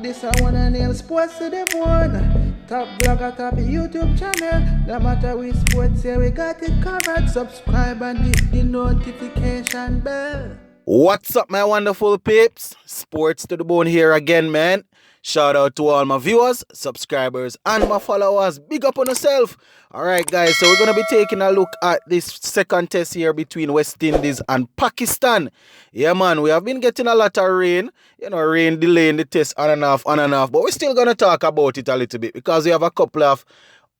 This I wanna nail sports to the bone. Top blogger, top YouTube channel. No matter which sports, yeah, we got it covered. Subscribe and hit the notification bell. What's up, my wonderful peeps? Sports to the bone here again, man. Shout out to all my viewers, subscribers, and my followers. Big up on yourself. All right, guys, so we're going to be taking a look at this second test here between West Indies and Pakistan. Yeah, man, we have been getting a lot of rain. Rain delaying the test on and off. But we're still going to talk about it a little bit because we have a couple of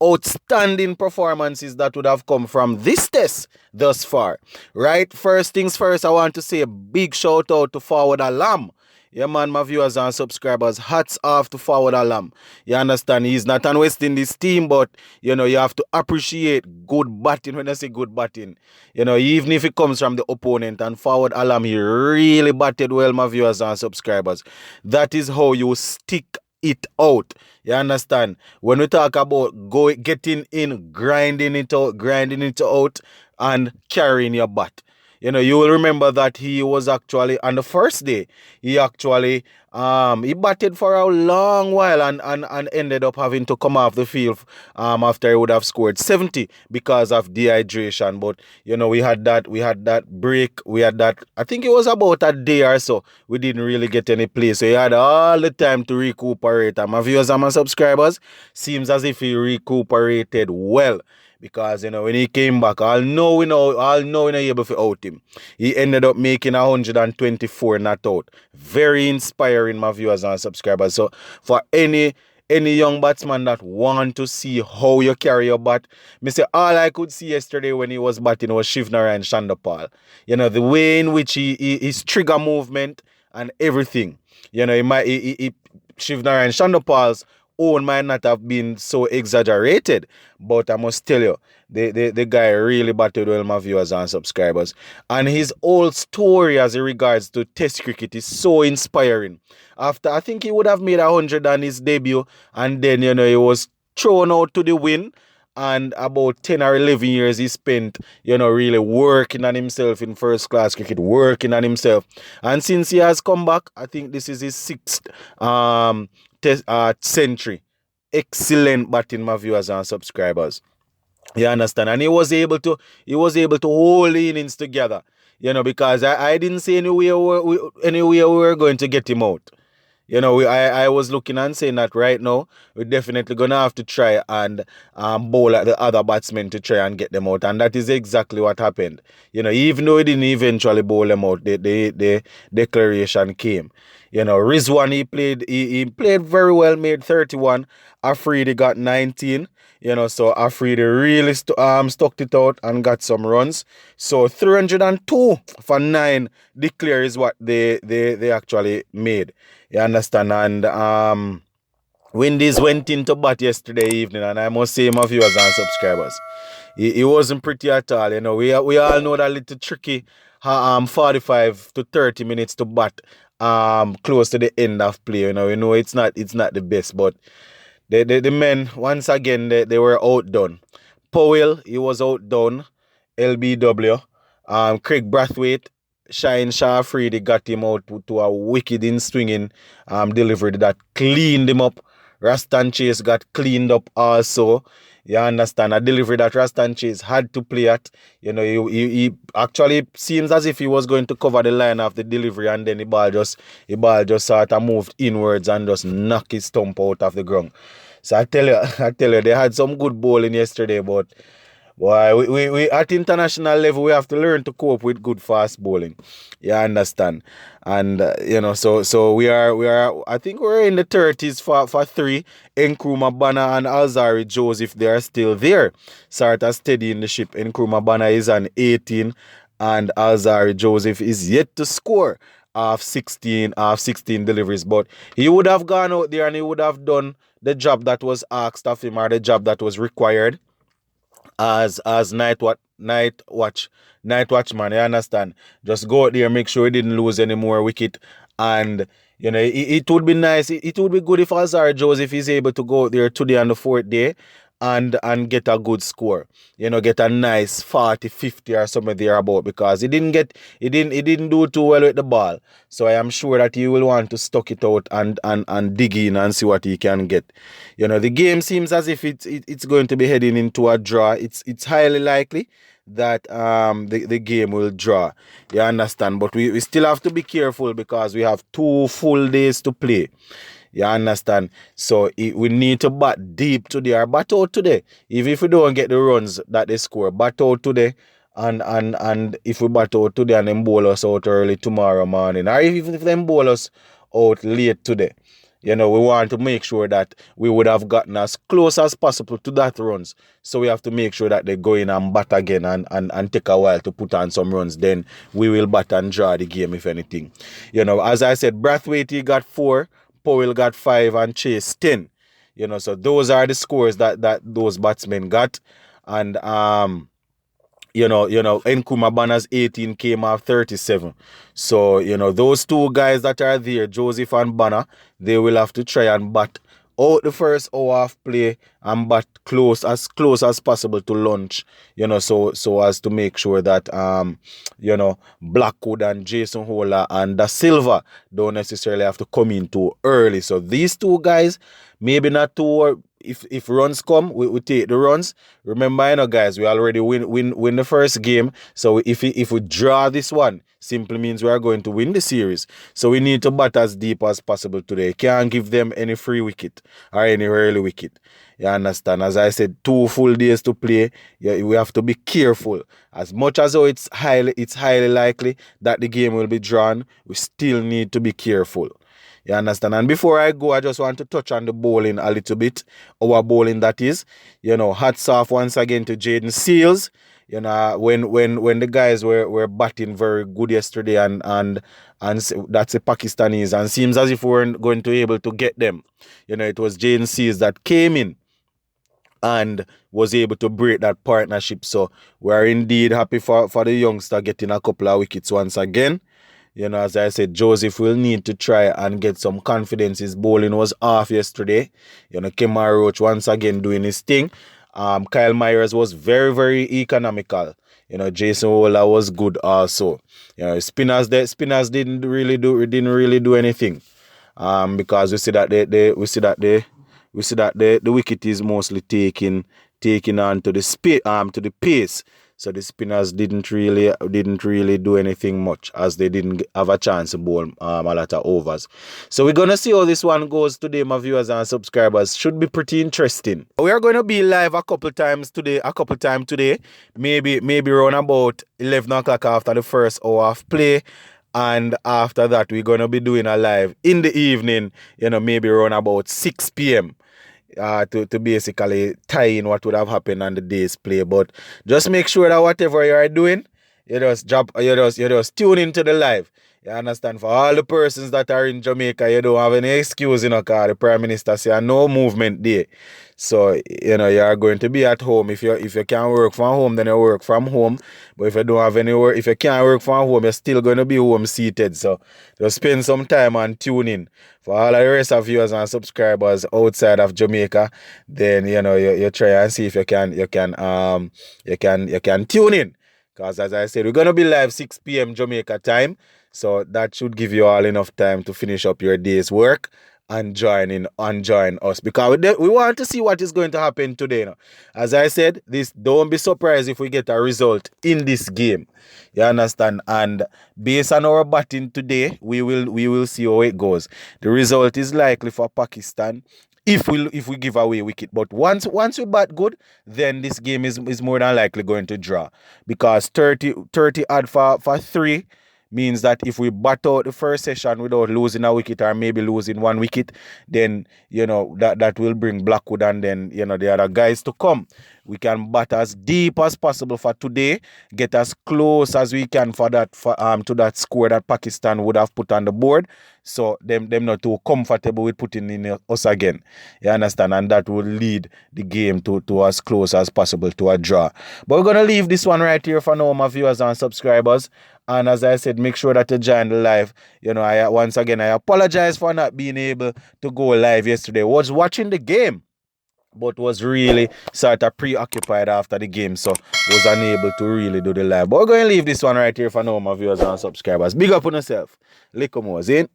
outstanding performances that would have come from this test thus far. Right? First things first, I want to say a big shout out to Fawad Alam. Yeah, man, my viewers and subscribers, hats off to Fawad Alam. You understand, he's not on West Indies team, but, you have to appreciate good batting. When I say good batting, even if it comes from the opponent, and Fawad Alam, he really batted well, my viewers and subscribers. That is how you stick it out. You understand? When we talk about getting in, grinding it out, and carrying your bat. You will remember that he was actually on the first day. He actually he batted for a long while and ended up having to come off the field after he would have scored 70 because of dehydration. But we had that break. We had that, I think it was about a day or so. We didn't really get any play. So he had all the time to recuperate. And my viewers and my subscribers, seems as if he recuperated well. Because, when he came back, I'll know we're not able to out him. He ended up making 124 not out. Very inspiring, my viewers and subscribers. So, for any young batsman that want to see how you carry your bat, me say all I could see yesterday when he was batting was Shivnarine Shandapal. The way in which his trigger movement and everything. Shivnarine Shandapal's own might not have been so exaggerated, but I must tell you, the guy really batted well, my viewers and subscribers. And his whole story as it regards to Test cricket is so inspiring. After, I think he would have made 100 on his debut, and then, he was thrown out to the wind. And about 10 or 11 years he spent, really working on himself in first class cricket, working on himself. And since he has come back, I think this is his sixth century. Excellent batting, my viewers and subscribers. You understand? And he was able to hold the innings together. Because I didn't see any way we were going to get him out. I was looking and saying that right now we're definitely gonna have to try and bowl at the other batsmen to try and get them out, and that is exactly what happened. Even though he didn't eventually bowl them out, the declaration came. Rizwan, he played very well, made 31. Afridi got 19. So Afridi really stuck it out and got some runs. So 302 for 9 declare is what they actually made. You understand? And Windies went into bat yesterday evening, and I must say, my viewers and subscribers, he wasn't pretty at all. We all know that little tricky 45 to 30 minutes to bat close to the end of play. It's not the best, but the men, once again, they were outdone. Powell, he was outdone. LBW. Craig Brathwaite, Shine Shah Afridi got him out to a wicked in swinging delivery that cleaned him up. Rastan Chase got cleaned up also. You understand? A delivery that Rastan Chase had to play at. He actually seems as if he was going to cover the line of the delivery, and then the ball just sort of moved inwards and just knocked his stump out of the ground. So I tell you, they had some good bowling yesterday, but boy, we at international level, we have to learn to cope with good fast bowling. You understand? And so we are. I think we're in the 30s for 3. Nkrumah Bana and Alzari Joseph, they are still there. Sort of steadying the ship. Nkrumah Bana is on 18, and Alzari Joseph is yet to score of 16 deliveries. But he would have gone out there and he would have done the job that was asked of him, or the job that was required as night watchman. You understand? Just go out there, make sure he didn't lose any more wicket, and it would be nice. It would be good if Alzari Joseph is able to go out there today on the 4th day and get a good score. Get a nice 40, 50 or something thereabout, because he didn't do too well with the ball. So I am sure that he will want to stock it out and dig in and see what he can get. The game seems as if it's going to be heading into a draw. It's highly likely that the game will draw. You understand? But we still have to be careful because we have 2 full days to play. You understand? So we need to bat deep today or bat out today. Even if we don't get the runs that they score, bat out today. And if we bat out today and then bowl us out early tomorrow morning, or even if them bowl us out late today, we want to make sure that we would have gotten as close as possible to that runs. So we have to make sure that they go in and bat again and take a while to put on some runs. Then we will bat and draw the game, if anything. As I said, Brathwaite, he got 4, Powell got 5, and Chase 10. So those are the scores that those batsmen got. And Nkrumah Banner's 18 came off 37. So, those 2 guys that are there, Joseph and Banner, they will have to try and bat out the first hour of play and bat as close as possible to lunch, so as to make sure that Blackwood and Jason Hola and Da Silva don't necessarily have to come in too early. So these 2 guys, maybe not too. If runs come, we take the runs. Remember, guys, we already win the first game. So if we draw this one, simply means we are going to win the series. So we need to bat as deep as possible today. Can't give them any free wicket or any early wicket. You understand? As I said, 2 full days to play. Yeah, we have to be careful. As much as though it's highly likely that the game will be drawn, we still need to be careful. You understand? And before I go, I just want to touch on the bowling a little bit. Our bowling, that is. Hats off once again to Jaden Seals. When the guys were batting very good yesterday, and that's the Pakistanis, and seems as if we weren't going to be able to get them. It was Jaden Seals that came in and was able to break that partnership. So we are indeed happy for the youngster getting a couple of wickets once again. As I said, Joseph will need to try and get some confidence. His bowling was off yesterday. Kemar Roach once again doing his thing. Kyle Myers was very, very economical. Jason Ola was good also. Spinners didn't really do anything. Because we see that the wicket is mostly taking on to the pace. So the spinners didn't really do anything much, as they didn't have a chance to bowl a lot of overs. So we're gonna see how this one goes today, my viewers and subscribers. Should be pretty interesting. We are going to be live a couple times today. Maybe around about 11 o'clock after the first hour of play. And after that, we're going to be doing a live in the evening, maybe around about 6 p.m. To basically tie in what would have happened on the day's play. But just make sure that whatever you are doing, you just tune into the live. You understand? For all the persons that are in Jamaica, you don't have any excuse, because the Prime Minister say no movement there. So, you are going to be at home. If you can work from home, then you work from home. But if you don't have any work, if you can't work from home, you're still going to be home seated. So, just spend some time and tune in. For all the rest of viewers and subscribers outside of Jamaica, then you try and see if you can tune in. Because as I said, we're gonna be live 6 p.m. Jamaica time. So that should give you all enough time to finish up your day's work and join us, because we want to see what is going to happen today. As I said, don't be surprised if we get a result in this game. You understand? And based on our batting today, we will see how it goes. The result is likely for Pakistan if we give away wicket. But once we bat good, then this game is more than likely going to draw, because 30 odd for 3 means that if we bat out the first session without losing a wicket, or maybe losing 1 wicket, then that will bring Blackwood and then the other guys to come. We can bat as deep as possible for today, get as close as we can to that score that Pakistan would have put on the board. So them not too comfortable with putting in us again. You understand? And that will lead the game to as close as possible to a draw. But we're gonna leave this one right here for now, my viewers and subscribers. And as I said, make sure that you join the live. I apologize for not being able to go live yesterday. I was watching the game. but was really sort of preoccupied after the game, so was unable to really do the live. But we're going to leave this one right here for now, my viewers and subscribers. Big up on yourself. Lick 'em was in.